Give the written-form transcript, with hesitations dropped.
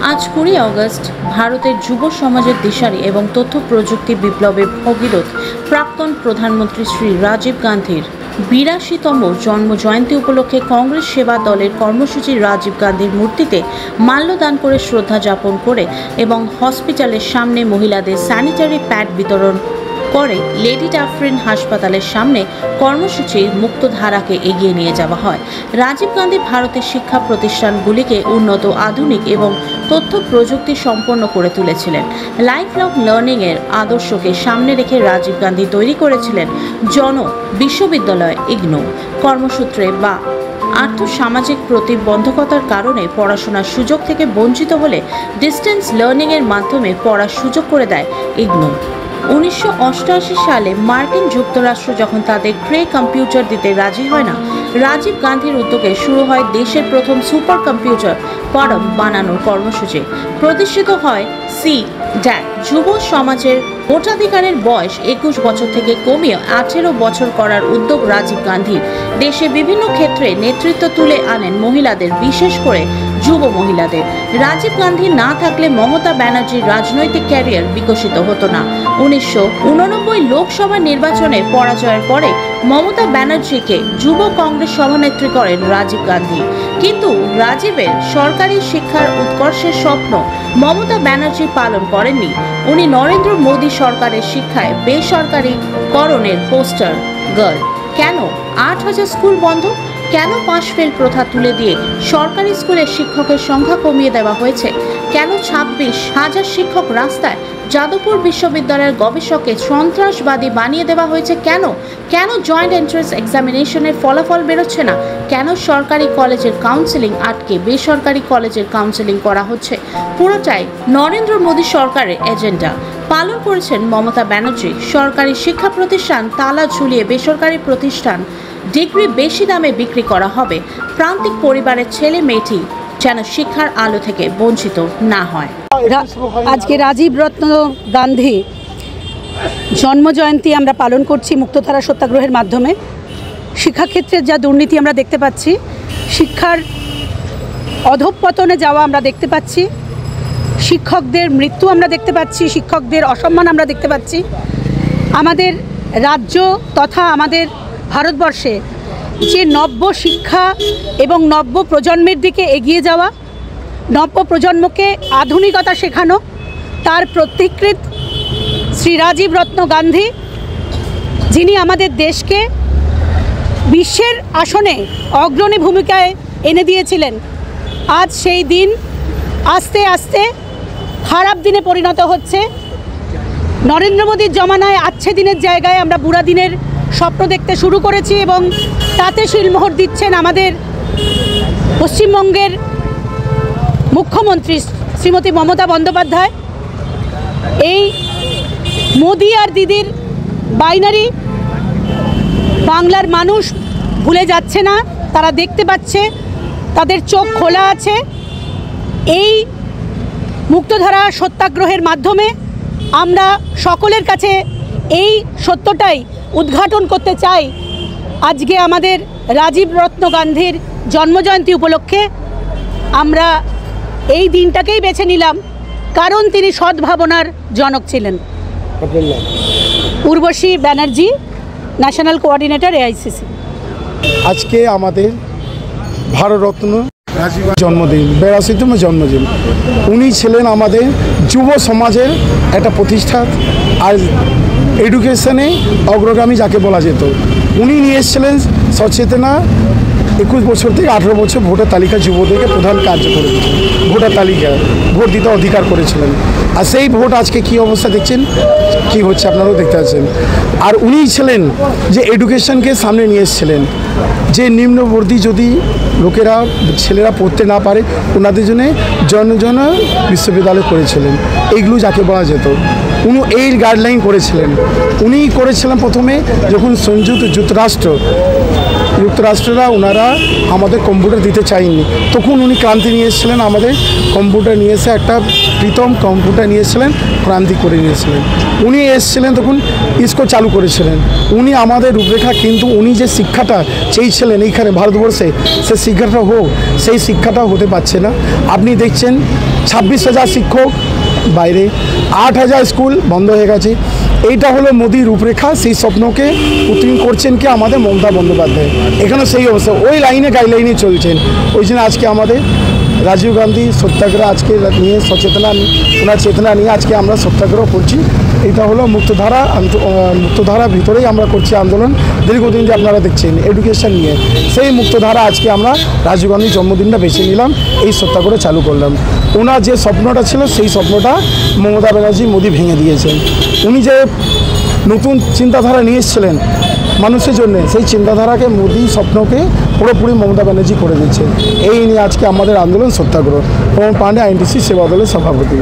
আজ 20 অগস্ট ভারতের যুব সমাজের দিশারি এবং তথ্য প্রযুক্তি বিপ্লবের ভগীরথ প্রাক্তন প্রধানমন্ত্রী শ্রী রাজীব গান্ধীর 82তম জন্ম জয়ন্তী উপলক্ষে কংগ্রেস সেবা দলের কর্মসূচি রাজীব গান্ধীর মূর্তিতে মাল্যদান করে শ্রদ্ধা জ্ঞাপন করে এবং হসপিটালের সামনে মহিলাদের স্যানিটারি প্যাড বিতরণ করে লেডি ডাফরিন হাসপাতালের সামনে কর্মসূচি মুক্তধারাকে এগিয়ে নিয়ে যাওয়া হয়। রাজীব গান্ধী ভারতের শিক্ষা প্রতিষ্ঠানগুলিকে উন্নত, আধুনিক এবং তথ্য প্রযুক্তি সম্পন্ন করে তুলেছিলেন। লাইফ লং লার্নিংয়ের আদর্শকে সামনে রেখে রাজীব গান্ধী তৈরি করেছিলেন জন বিশ্ববিদ্যালয় ইগনো। কর্মসূত্রে বা আর্থসামাজিক প্রতিবন্ধকতার কারণে পড়াশোনার সুযোগ থেকে বঞ্চিত হলে ডিস্টেন্স লার্নিংয়ের মাধ্যমে পড়ার সুযোগ করে দেয় ইগনো। 1988 সালে মার্কিন যুক্তরাষ্ট্র যখন তাদের ক্রে কম্পিউটার দিতে রাজি হয় না, রাজীব গান্ধীর উদ্যোগে শুরু হয় দেশের প্রথম সুপার কম্পিউটার পরম বানানোর কর্মসূচি। প্রতিষ্ঠিত হয় CDAC। যুব সমাজের ভোটাধিকারের বয়স 21 বছর থেকে কমিয়ে 18 বছর করার উদ্যোগ রাজীব গান্ধীর। দেশে বিভিন্ন ক্ষেত্রে নেতৃত্ব তুলে আনেন মহিলাদের, বিশেষ করে যুব মহিলাদের। রাজীব গান্ধী না থাকলে মমতা ব্যানার্জির রাজনৈতিক ক্যারিয়ার বিকশিত হতো না। 1989 লোকসভা নির্বাচনে পরাজয়ের পরে মমতা ব্যানার্জিকে যুব কংগ্রেস সভানেত্রী করেন রাজীব গান্ধী। কিন্তু রাজীবের সরকারি শিক্ষার উৎকর্ষের স্বপ্ন মমতা ব্যানার্জি পালন করেননি। উনি নরেন্দ্র মোদী সরকারের শিক্ষায় বেসরকারিকরণের পোস্টার গার্ল। কেন 8,000 স্কুল বন্ধ? কেন পাশ ফেল প্রথা তুলে দিয়ে সরকারি স্কুলের শিক্ষকের সংখ্যা কমিয়ে দেওয়া হয়েছে? কেন 26,000 শিক্ষক রাস্তায়? যাদবপুর বিশ্ববিদ্যালয়ের গবেষককে সন্ত্রাসবাদী বানিয়ে দেওয়া হয়েছে কেন? কেন জয়েন্ট এন্ট্রান্স এক্সামিনেশনের ফলাফল বেরোচ্ছে না? কেন সরকারি কলেজের কাউন্সেলিং আটকে বেসরকারি কলেজের কাউন্সেলিং করা হচ্ছে? পুরোটাই নরেন্দ্র মোদী সরকারের এজেন্ডা। পালন করেছেন মমতা ব্যানার্জি। সরকারি শিক্ষা প্রতিষ্ঠান তালা ঝুলিয়ে বেসরকারি প্রতিষ্ঠান ডিগ্রি বেশি দামে বিক্রি করা হবে। প্রান্তিক পরিবারের ছেলে মেয়েটি যেন শিক্ষার আলো থেকে বঞ্চিত না হয়। আজকে রাজীব রত্ন গান্ধী জন্মজয়ন্তী আমরা পালন করছি মুক্তধারা সত্যাগ্রহের মাধ্যমে। শিক্ষাক্ষেত্রে যা দুর্নীতি আমরা দেখতে পাচ্ছি, শিক্ষার অধঃপতনে যাওয়া আমরা দেখতে পাচ্ছি, শিক্ষকদের মৃত্যু আমরা দেখতে পাচ্ছি, শিক্ষকদের অসম্মান আমরা দেখতে পাচ্ছি। আমাদের রাজ্য তথা আমাদের ভারতবর্ষে যে নব্য শিক্ষা এবং নব্য প্রজন্মের দিকে এগিয়ে যাওয়া, নব্য প্রজন্মকে আধুনিকতা শেখানো, তার প্রতিকৃত শ্রী রাজীব রত্ন গান্ধী, যিনি আমাদের দেশকে বিশ্বের আসনে অগ্রণী ভূমিকায় এনে দিয়েছিলেন। আজ সেই দিন আস্তে আস্তে খারাপ দিনে পরিণত হচ্ছে। নরেন্দ্র মোদীর জমানায় আচ্ছে দিনের জায়গায় আমরা বুড়া দিনের স্বপ্ন দেখতে শুরু করেছি এবং তাতে শিলমোহর দিচ্ছেন আমাদের পশ্চিমবঙ্গের মুখ্যমন্ত্রী শ্রীমতী মমতা বন্দ্যোপাধ্যায়। এই মোদি আর দিদির বাইনারি বাংলার মানুষ ভুলে যাচ্ছে না, তারা দেখতে পাচ্ছে, তাদের চোখ খোলা আছে। এই মুক্তধারা সত্যাগ্রহের মাধ্যমে আমরা সকলের কাছে এই সত্যটাই উদ্ঘাটন করতে চাই। আজকে আমাদের রাজীব রত্ন গান্ধীর জন্মজয়ন্তী উপলক্ষে আমরা এই দিনটাকেই বেছে নিলাম, কারণ তিনি সদ্ভাবনার জনক ছিলেন। Urvashi Banerjee, national coordinator AICC। আজকে আমাদের ভারতরত্ন রাজীবের জন্মদিন, 82তম জন্মদিন। উনি ছিলেন আমাদের যুব সমাজের একটা প্রতিষ্ঠা আর এডুকেশনে অগ্রগামী যাকে বলা যেত। উনি নিয়ে এসেছিলেন সচেতনা। 21 বছর থেকে 18 বছর ভোটার তালিকা যুবদেরকে প্রধান কার্য করে দিয়েছেন, ভোটার তালিকা ভোট দিতে অধিকার করেছিলেন। আর সেই ভোট আজকে কি অবস্থা দেখছেন, কি হচ্ছে আপনারাও দেখতে পাচ্ছেন। আর উনিই ছিলেন যে এডুকেশনকে সামনে নিয়ে এসেছিলেন, যে নিম্নবর্তী যদি লোকেরা ছেলেরা পড়তে না পারে ওনাদের জন্য জন বিশ্ববিদ্যালয় করেছিলেন। এইগুলো যাকে বলা যেত, উনি এই গাইডলাইন করেছিলেন। উনি করেছিলেন প্রথমে যখন সংযুক্ত যুক্তরাষ্ট্র যুক্তরাষ্ট্ররা ওনারা আমাদের কম্পিউটার দিতে চায়নি, তখন উনি ক্রান্তি নিয়ে এসেছিলেন, আমাদের কম্পিউটার নিয়ে এসে একটা প্রীতম কম্পিউটার নিয়ে এসেছিলেন, ক্রান্তি করে নিয়েছিলেন। উনি এসেছিলেন তখন ইসকো চালু করেছিলেন, উনি আমাদের রূপরেখা, কিন্তু উনি যে শিক্ষাটা চেয়েছিলেন এইখানে ভারতবর্ষে, সে শিক্ষাটা হোক, সেই শিক্ষাটাও হতে পারছে না। আপনি দেখছেন 26,000 শিক্ষক বাইরে, 8,000 স্কুল বন্ধ হয়ে গেছে। এইটা হলো মোদির রূপরেখা, সেই স্বপ্নকে উত্তীর্ণ করছেন কি আমাদের মমতা বন্দ্যোপাধ্যায়। এখানে সেই অবস্থা, ওই লাইনে গাইডলাইনে চলছেন। ওই জন্য আজকে আমাদের রাজীব গান্ধী সত্যাগ্রহ আজকে নিয়ে ওনার চেতনা নিয়ে আজকে আমরা সত্যাগ্রহ করছি। এটা হলো মুক্তধারা ভিতরেই আমরা করছি আন্দোলন দীর্ঘদিন, যে আপনারা দেখছেন এডুকেশন নিয়ে, সেই মুক্তধারা আজকে আমরা রাজীব গান্ধীর জন্মদিনটা বেছে নিলাম, এই সত্যাগ্রহ চালু করলাম। ওনার যে স্বপ্নটা ছিল সেই স্বপ্নটা মমতা ব্যানার্জি মোদি ভেঙে দিয়েছেন। উনি যে নতুন চিন্তাধারা নিয়ে এসেছিলেন মানুষের জন্য, সেই চিন্তাধারাকে মোদি স্বপ্নকে পুরোপুরি মমতা ব্যানার্জি করে দিচ্ছে। এই নিয়ে আজকে আমাদের আন্দোলন সত্যাগ্রহ। পবন পাণ্ডে, আইএনটিসি সেবা দলের সভাপতি।